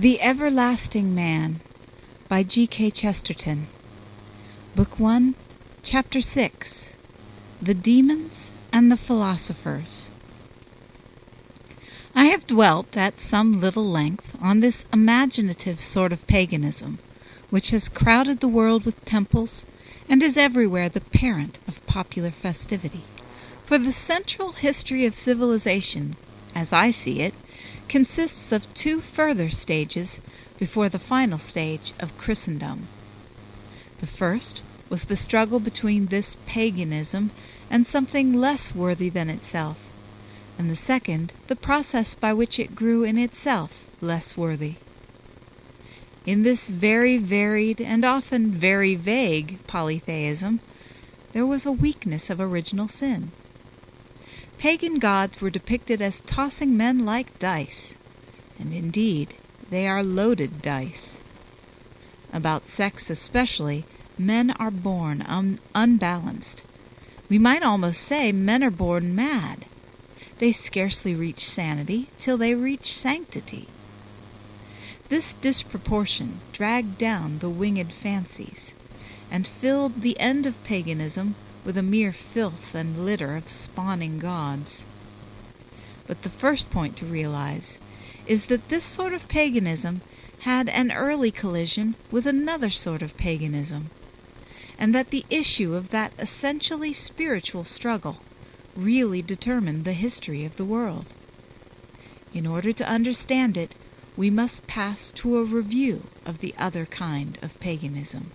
The Everlasting Man by G K Chesterton. Book 1, Chapter 6. The Demons and the Philosophers. I have dwelt at some little length on this imaginative sort of paganism, which has crowded the world with temples, and is everywhere the parent of popular festivity. For the central history of civilization, as I see it, consists of two further stages before the final stage of Christendom. The first was the struggle between this paganism and something less worthy than itself, and the second the process by which it grew in itself less worthy. In this very varied and often very vague polytheism, there was a weakness of original sin. Pagan gods were depicted as tossing men like dice, and indeed they are loaded dice. About sex especially, men are born unbalanced. We might almost say men are born mad. They scarcely reach sanity till they reach sanctity. This disproportion dragged down the winged fancies, and filled the end of paganism with a mere filth and litter of spawning gods. But the first point to realize is that this sort of paganism had an early collision with another sort of paganism, and that the issue of that essentially spiritual struggle really determined the history of the world. In order to understand it, we must pass to a review of the other kind of paganism.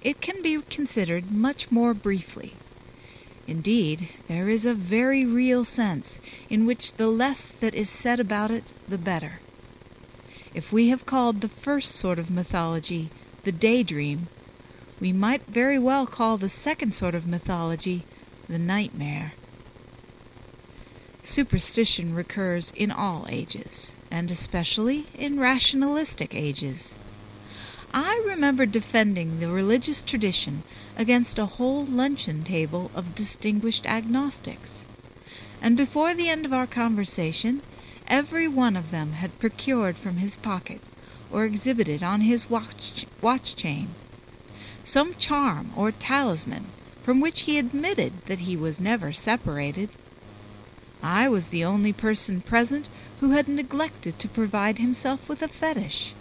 It can be considered much more briefly. Indeed, there is a very real sense in which the less that is said about it, the better. If we have called the first sort of mythology the daydream, we might very well call the second sort of mythology the nightmare. Superstition recurs in all ages, and especially in rationalistic ages. I remember defending the religious tradition against a whole luncheon table of distinguished agnostics, and before the end of our conversation, every one of them had procured from his pocket, or exhibited on his watch chain, some charm or talisman from which he admitted that he was never separated. I was the only person present who had neglected to provide himself with a fetish.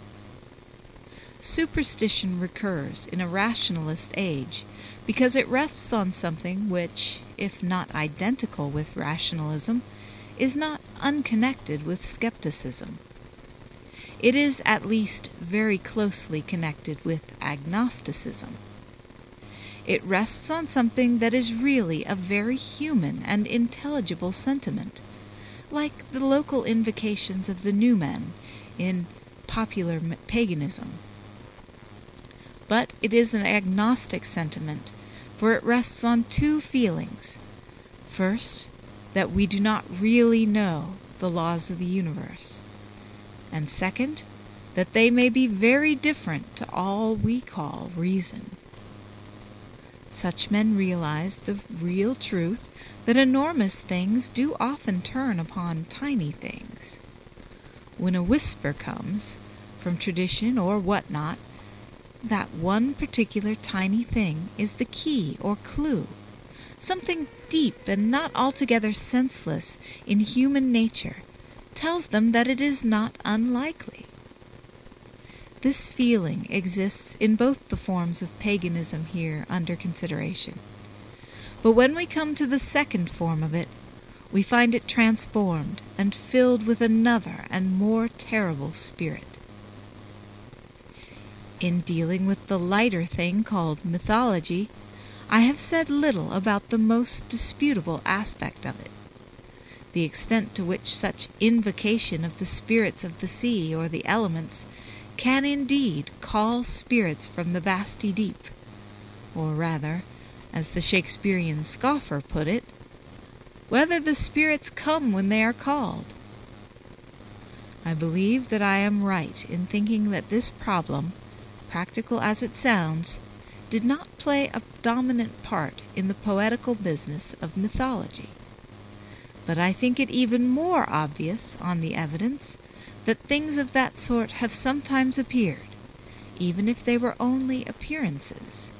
Superstition recurs in a rationalist age because it rests on something which, if not identical with rationalism, is not unconnected with skepticism. It is at least very closely connected with agnosticism. It rests on something that is really a very human and intelligible sentiment, like the local invocations of the new men in popular paganism. But it is an agnostic sentiment, for it rests on two feelings. First, that we do not really know the laws of the universe, and second, that they may be very different to all we call reason. Such men realize the real truth that enormous things do often turn upon tiny things. When a whisper comes, from tradition or what not, that one particular tiny thing is the key or clue, something deep and not altogether senseless in human nature, tells them that it is not unlikely. This feeling exists in both the forms of paganism here under consideration. But when we come to the second form of it, we find it transformed and filled with another and more terrible spirit. In dealing with the lighter thing called mythology, I have said little about the most disputable aspect of it, the extent to which such invocation of the spirits of the sea or the elements can indeed call spirits from the vasty deep, or rather, as the Shakespearean scoffer put it, whether the spirits come when they are called. I believe that I am right in thinking that this problem, practical as it sounds, did not play a dominant part in the poetical business of mythology. But I think it even more obvious on the evidence that things of that sort have sometimes appeared, even if they were only appearances.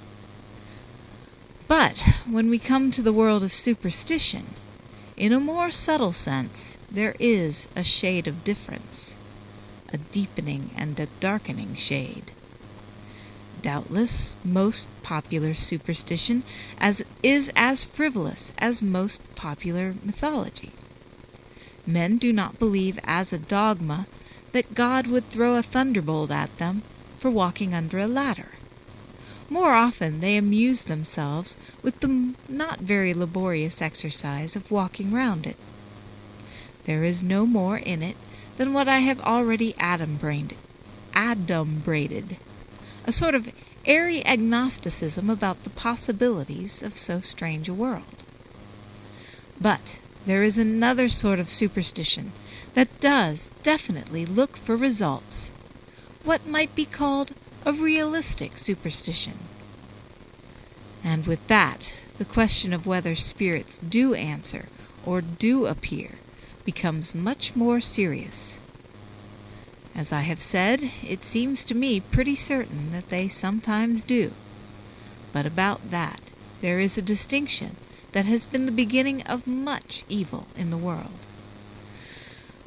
But when we come to the world of superstition, in a more subtle sense, there is a shade of difference, a deepening and a darkening shade. Doubtless, most popular superstition is as frivolous as most popular mythology. Men do not believe as a dogma that God would throw a thunderbolt at them for walking under a ladder. More often they amuse themselves with the not very laborious exercise of walking round it. There is no more in it than what I have already adumbrated, a sort of airy agnosticism about the possibilities of so strange a world. But there is another sort of superstition that does definitely look for results, what might be called a realistic superstition. And with that, the question of whether spirits do answer or do appear becomes much more serious. As I have said, it seems to me pretty certain that they sometimes do. But about that, there is a distinction that has been the beginning of much evil in the world.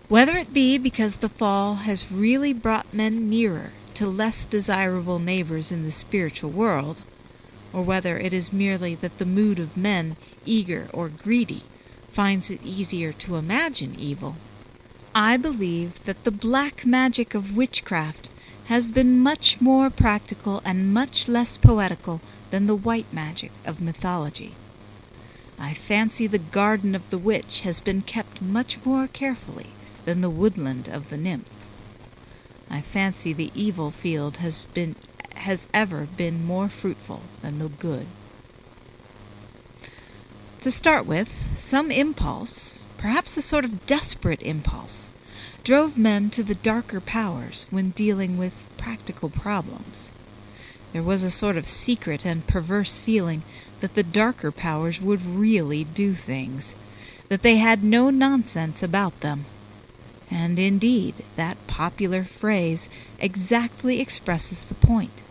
Whether it be because the fall has really brought men nearer to less desirable neighbors in the spiritual world, or whether it is merely that the mood of men, eager or greedy, finds it easier to imagine evil, I believe that the black magic of witchcraft has been much more practical and much less poetical than the white magic of mythology. I fancy the garden of the witch has been kept much more carefully than the woodland of the nymph. I fancy the evil field has ever been more fruitful than the good. To start with, some impulse, perhaps a sort of desperate impulse, drove men to the darker powers when dealing with practical problems. There was a sort of secret and perverse feeling that the darker powers would really do things, that they had no nonsense about them. And indeed, that popular phrase exactly expresses the point.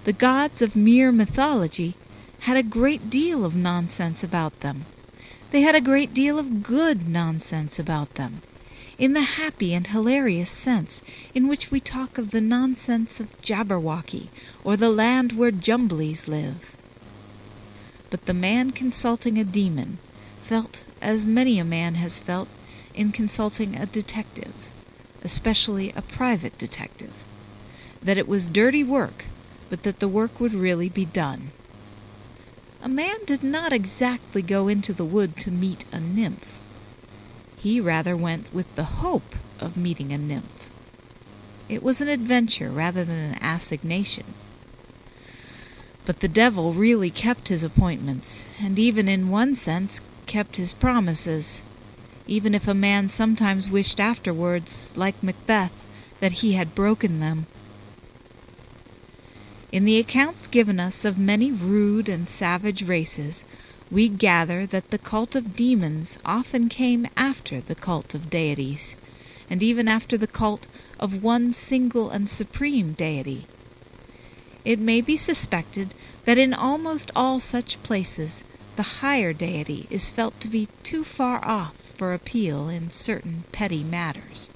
The gods of mere mythology had a great deal of nonsense about them. They had a great deal of good nonsense about them, in the happy and hilarious sense in which we talk of the nonsense of Jabberwocky or the land where Jumblies live. But the man consulting a demon felt as many a man has felt in consulting a detective, especially a private detective, that it was dirty work, but that the work would really be done. A man did not exactly go into the wood to meet a nymph. He rather went with the hope of meeting a nymph. It was an adventure rather than an assignation. But the devil really kept his appointments, and even in one sense kept his promises, even if a man sometimes wished afterwards, like Macbeth, that he had broken them. In the accounts given us of many rude and savage races, we gather that the cult of demons often came after the cult of deities, and even after the cult of one single and supreme deity. It may be suspected that in almost all such places the higher deity is felt to be too far off for appeal in certain petty matters,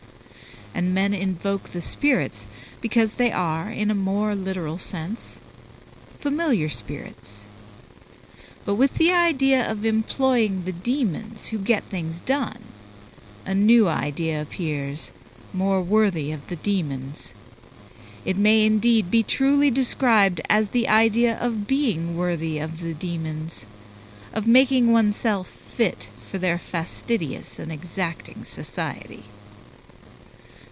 and men invoke the spirits because they are, in a more literal sense, familiar spirits. But with the idea of employing the demons who get things done, a new idea appears, more worthy of the demons. It may indeed be truly described as the idea of being worthy of the demons, of making oneself fit for their fastidious and exacting society.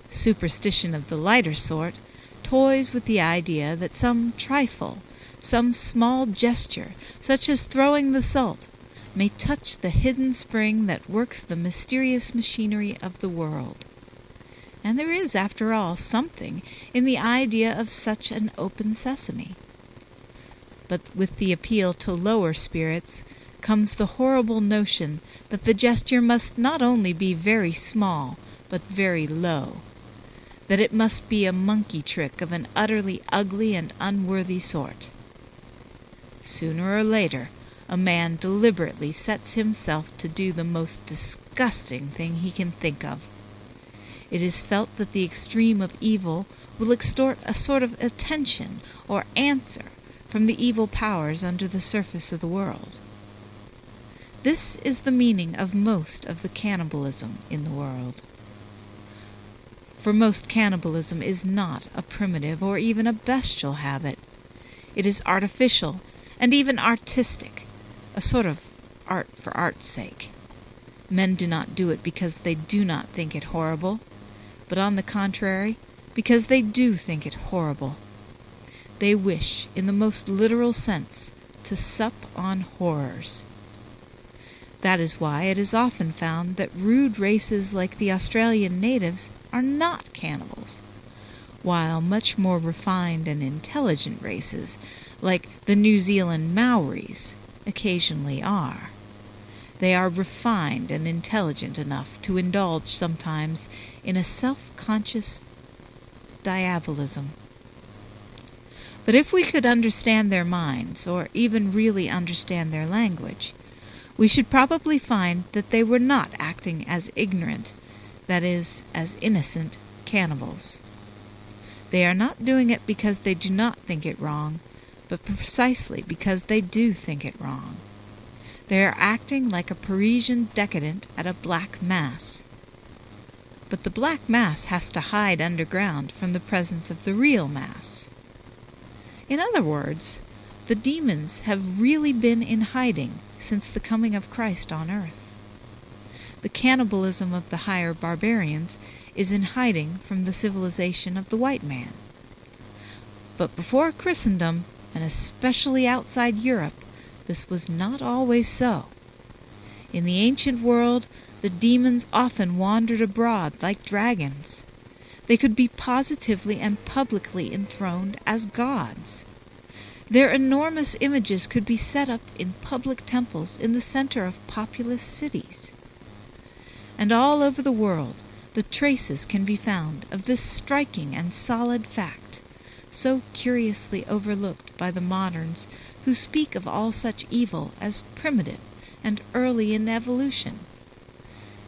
Superstition of the lighter sort toys with the idea that some trifle, some small gesture, such as throwing the salt, may touch the hidden spring that works the mysterious machinery of the world. And there is, after all, something in the idea of such an open sesame. But with the appeal to lower spirits comes the horrible notion that the gesture must not only be very small, but very low, that it must be a monkey trick of an utterly ugly and unworthy sort. Sooner or later, a man deliberately sets himself to do the most disgusting thing he can think of. It is felt that the extreme of evil will extort a sort of attention or answer from the evil powers under the surface of the world. This is the meaning of most of the cannibalism in the world. For most cannibalism is not a primitive or even a bestial habit. It is artificial and even artistic, a sort of art for art's sake. Men do not do it because they do not think it horrible, but on the contrary, because they do think it horrible. They wish, in the most literal sense, to sup on horrors. That is why it is often found that rude races like the Australian natives are not cannibals, while much more refined and intelligent races, like the New Zealand Maoris, occasionally are. They are refined and intelligent enough to indulge sometimes in a self-conscious diabolism. But if we could understand their minds, or even really understand their language, we should probably find that they were not acting as ignorant, that is, as innocent, cannibals. They are not doing it because they do not think it wrong, but precisely because they do think it wrong. They are acting like a Parisian decadent at a black mass. But the black mass has to hide underground from the presence of the real mass. In other words, the demons have really been in hiding since the coming of Christ on earth. The cannibalism of the higher barbarians is in hiding from the civilization of the white man. But before Christendom, and especially outside Europe, this was not always so. In the ancient world, the demons often wandered abroad like dragons. They could be positively and publicly enthroned as gods. Their enormous images could be set up in public temples in the center of populous cities. And all over the world, the traces can be found of this striking and solid fact, so curiously overlooked by the moderns who speak of all such evil as primitive and early in evolution,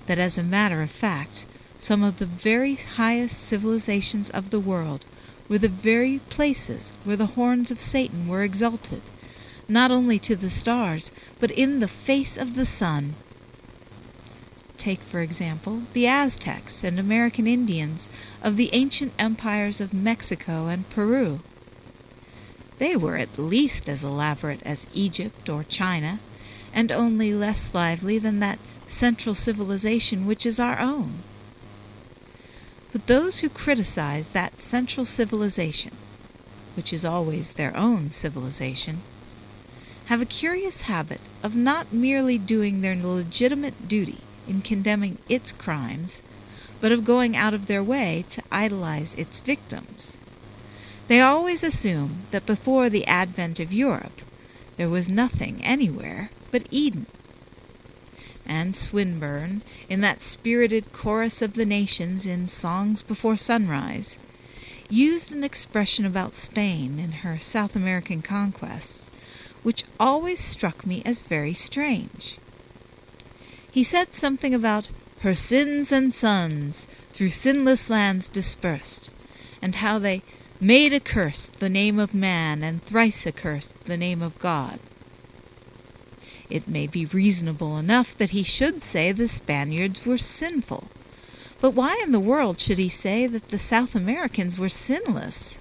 that as a matter of fact, some of the very highest civilizations of the world were the very places where the horns of Satan were exalted, not only to the stars, but in the face of the sun. Take, for example, the Aztecs and American Indians of the ancient empires of Mexico and Peru. They were at least as elaborate as Egypt or China, and only less lively than that central civilization which is our own. But those who criticize that central civilization, which is always their own civilization, have a curious habit of not merely doing their legitimate duty in condemning its crimes, but of going out of their way to idolize its victims. They always assume that before the advent of Europe, there was nothing anywhere but Eden. And Swinburne, in that spirited chorus of the nations in Songs Before Sunrise, used an expression about Spain in her South American conquests, which always struck me as very strange. He said something about her sins and sons through sinless lands dispersed, and how they made accursed the name of man and thrice accursed the name of God. It may be reasonable enough that he should say the Spaniards were sinful, but why in the world should he say that the South Americans were sinless?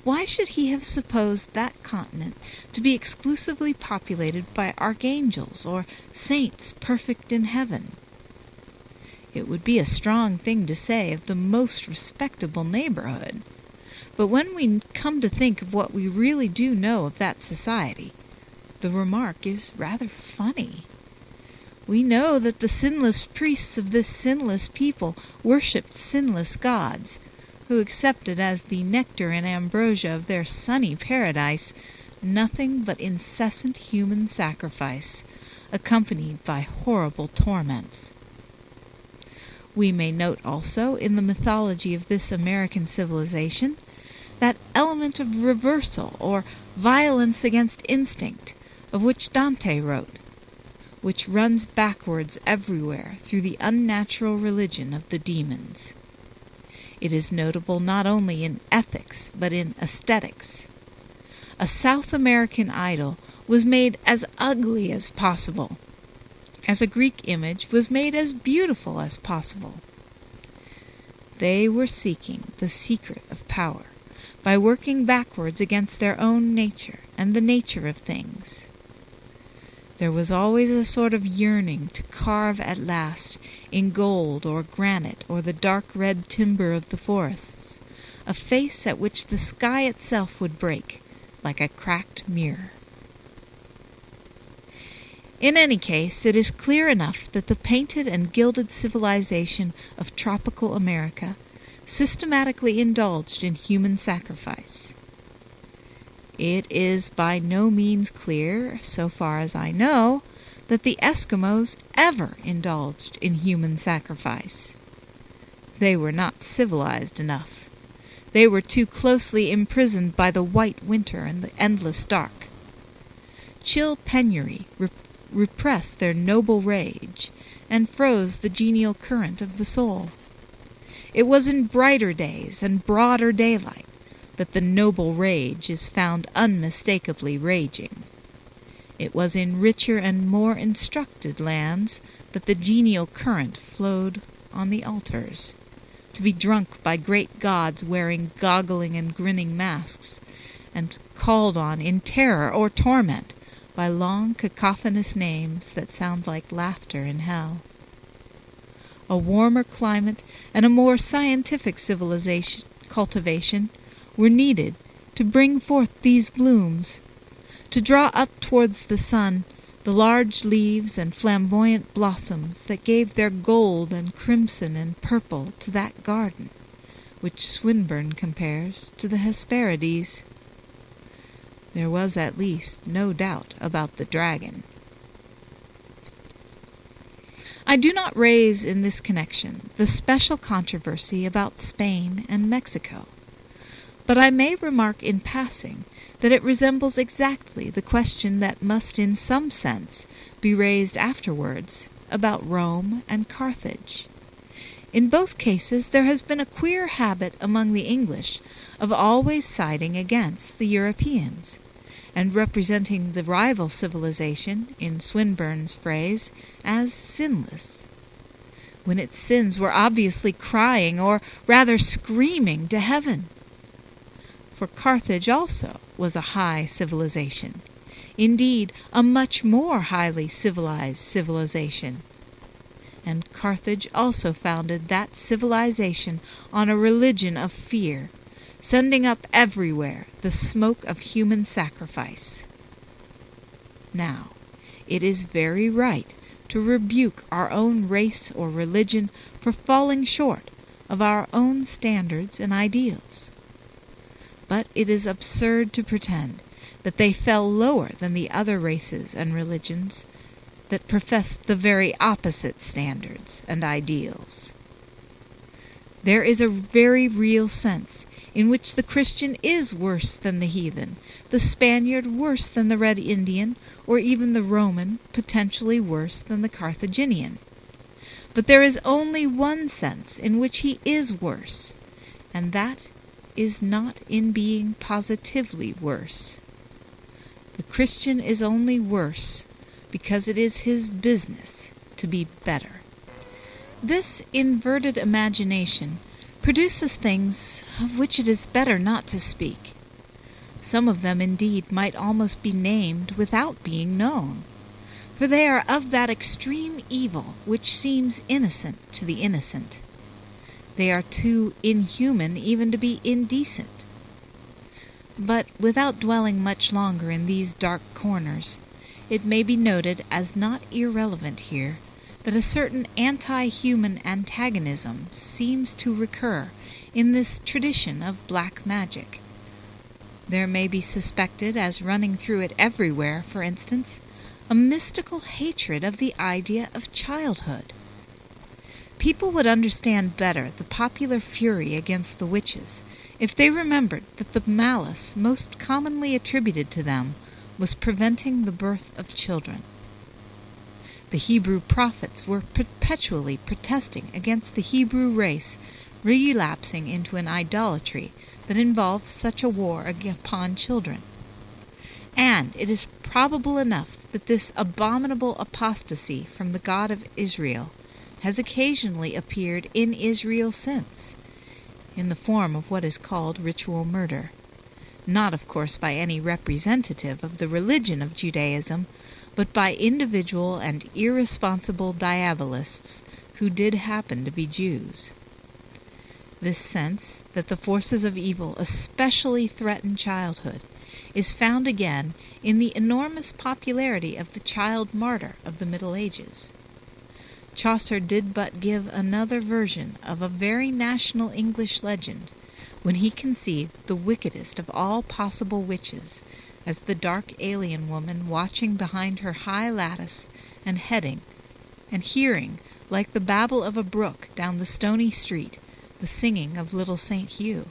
Why should he have supposed that continent to be exclusively populated by archangels or saints perfect in heaven? It would be a strong thing to say of the most respectable neighborhood, but when we come to think of what we really do know of that society, the remark is rather funny. We know that the sinless priests of this sinless people worshipped sinless gods, who accepted as the nectar and ambrosia of their sunny paradise nothing but incessant human sacrifice, accompanied by horrible torments. We may note also in the mythology of this American civilization that element of reversal or violence against instinct of which Dante wrote, which runs backwards everywhere through the unnatural religion of the demons. It is notable not only in ethics but in aesthetics. A South American idol was made as ugly as possible, as a Greek image was made as beautiful as possible. They were seeking the secret of power by working backwards against their own nature and the nature of things. There was always a sort of yearning to carve at last, in gold or granite or the dark red timber of the forests, a face at which the sky itself would break, like a cracked mirror. In any case, it is clear enough that the painted and gilded civilization of tropical America systematically indulged in human sacrifice. It is by no means clear, so far as I know, that the Eskimos ever indulged in human sacrifice. They were not civilized enough. They were too closely imprisoned by the white winter and the endless dark. Chill penury repressed their noble rage and froze the genial current of the soul. It was in brighter days and broader daylight that the noble rage is found unmistakably raging. It was in richer and more instructed lands that the genial current flowed on the altars, to be drunk by great gods wearing goggling and grinning masks, and called on in terror or torment by long cacophonous names that sound like laughter in hell. A warmer climate and a more scientific cultivation were needed to bring forth these blooms, to draw up towards the sun the large leaves and flamboyant blossoms that gave their gold and crimson and purple to that garden, which Swinburne compares to the Hesperides. There was at least no doubt about the dragon. I do not raise in this connection the special controversy about Spain and Mexico, but I may remark in passing that it resembles exactly the question that must in some sense be raised afterwards about Rome and Carthage. In both cases there has been a queer habit among the English of always siding against the Europeans, and representing the rival civilization, in Swinburne's phrase, as sinless, when its sins were obviously crying, or rather screaming, to heaven. For Carthage also was a high civilization, indeed a much more highly civilized civilization, and Carthage also founded that civilization on a religion of fear, sending up everywhere the smoke of human sacrifice. Now, it is very right to rebuke our own race or religion for falling short of our own standards and ideals. But it is absurd to pretend that they fell lower than the other races and religions that professed the very opposite standards and ideals. There is a very real sense in which the Christian is worse than the heathen, the Spaniard worse than the Red Indian, or even the Roman potentially worse than the Carthaginian. But there is only one sense in which he is worse, and that is not in being positively worse. The Christian is only worse because it is his business to be better. This inverted imagination produces things of which it is better not to speak. Some of them, indeed, might almost be named without being known, for they are of that extreme evil which seems innocent to the innocent. They are too inhuman even to be indecent. But without dwelling much longer in these dark corners, it may be noted as not irrelevant here that a certain anti-human antagonism seems to recur in this tradition of black magic. There may be suspected as running through it everywhere, for instance, a mystical hatred of the idea of childhood. People would understand better the popular fury against the witches if they remembered that the malice most commonly attributed to them was preventing the birth of children. The Hebrew prophets were perpetually protesting against the Hebrew race relapsing into an idolatry that involves such a war upon children. And it is probable enough that this abominable apostasy from the God of Israel has occasionally appeared in Israel since, in the form of what is called ritual murder, not of course by any representative of the religion of Judaism, but by individual and irresponsible diabolists who did happen to be Jews. This sense that the forces of evil especially threaten childhood is found again in the enormous popularity of the child martyr of the Middle Ages. Chaucer did but give another version of a very national English legend when he conceived the wickedest of all possible witches as the dark alien woman watching behind her high lattice and hearing, like the babble of a brook down the stony street, the singing of little St. Hugh.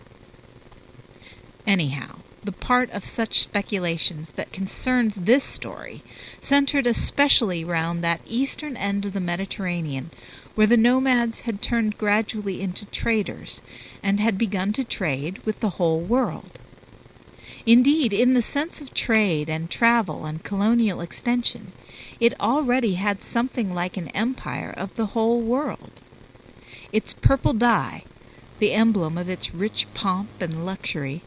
Anyhow, the part of such speculations that concerns this story centered especially round that eastern end of the Mediterranean where the nomads had turned gradually into traders and had begun to trade with the whole world. Indeed, in the sense of trade and travel and colonial extension, it already had something like an empire of the whole world. Its purple dye, the emblem of its rich pomp and luxury,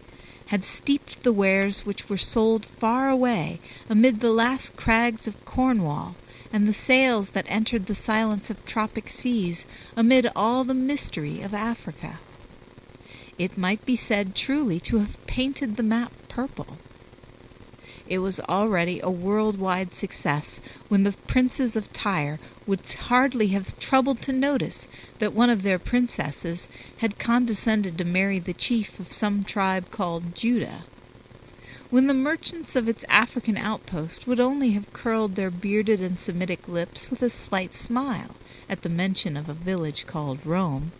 had steeped the wares which were sold far away amid the last crags of Cornwall, and the sails that entered the silence of tropic seas amid all the mystery of Africa. It might be said truly to have painted the map purple. It was already a world-wide success when the princes of Tyre would hardly have troubled to notice that one of their princesses had condescended to marry the chief of some tribe called Judah, when the merchants of its African outpost would only have curled their bearded and Semitic lips with a slight smile at the mention of a village called Rome.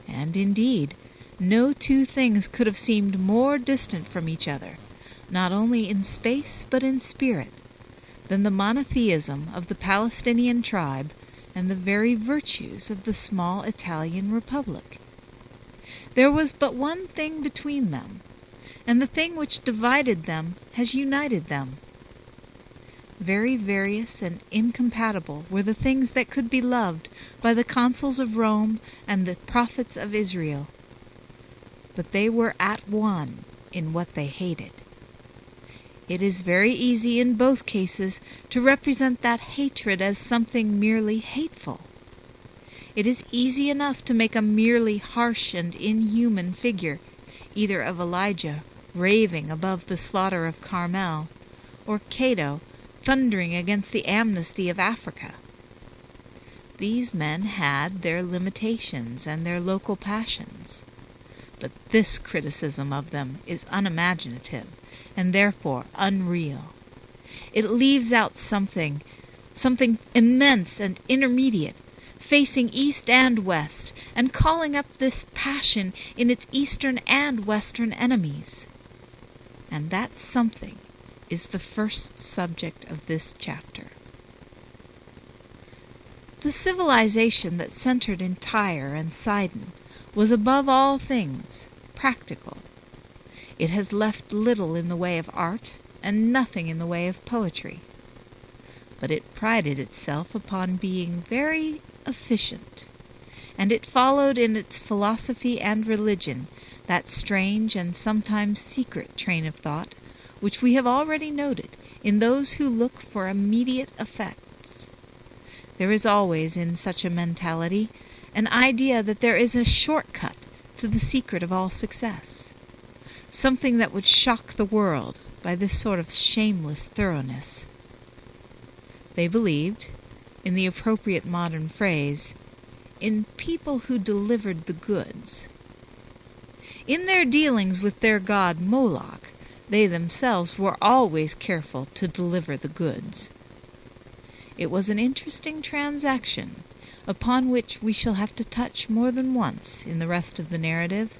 And indeed, no two things could have seemed more distant from each other, not only in space but in spirit, than the monotheism of the Palestinian tribe and the very virtues of the small Italian republic. There was but one thing between them, and the thing which divided them has united them. Very various and incompatible were the things that could be loved by the consuls of Rome and the prophets of Israel, but they were at one in what they hated. It is very easy in both cases to represent that hatred as something merely hateful. It is easy enough to make a merely harsh and inhuman figure, either of Elijah raving above the slaughter of Carmel, or Cato thundering against the amnesty of Africa. These men had their limitations and their local passions, but this criticism of them is unimaginative and therefore unreal. It leaves out something immense and intermediate, facing east and west, and calling up this passion in its eastern and western enemies. And that something is the first subject of this chapter. The civilization that centered in Tyre and Sidon was above all things practical. It has left little in the way of art and nothing in the way of poetry, but it prided itself upon being very efficient, and it followed in its philosophy and religion that strange and sometimes secret train of thought which we have already noted in those who look for immediate effects. There is always in such a mentality an idea that there is a shortcut to the secret of all success, something that would shock the world by this sort of shameless thoroughness. They believed, in the appropriate modern phrase, in people who delivered the goods. In their dealings with their god Moloch, they themselves were always careful to deliver the goods. It was an interesting transaction, upon which we shall have to touch more than once in the rest of the narrative.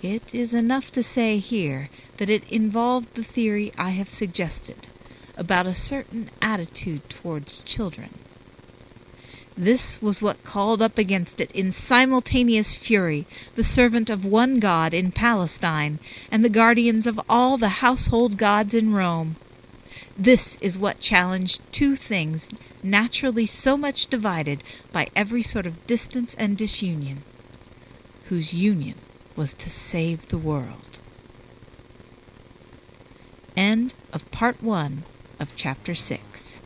It is enough to say here that it involved the theory I have suggested about a certain attitude towards children. This was what called up against it in simultaneous fury the servant of one god in Palestine and the guardians of all the household gods in Rome. This is what challenged two things naturally so much divided by every sort of distance and disunion, whose union was to save the world. End of part 1 of chapter 6.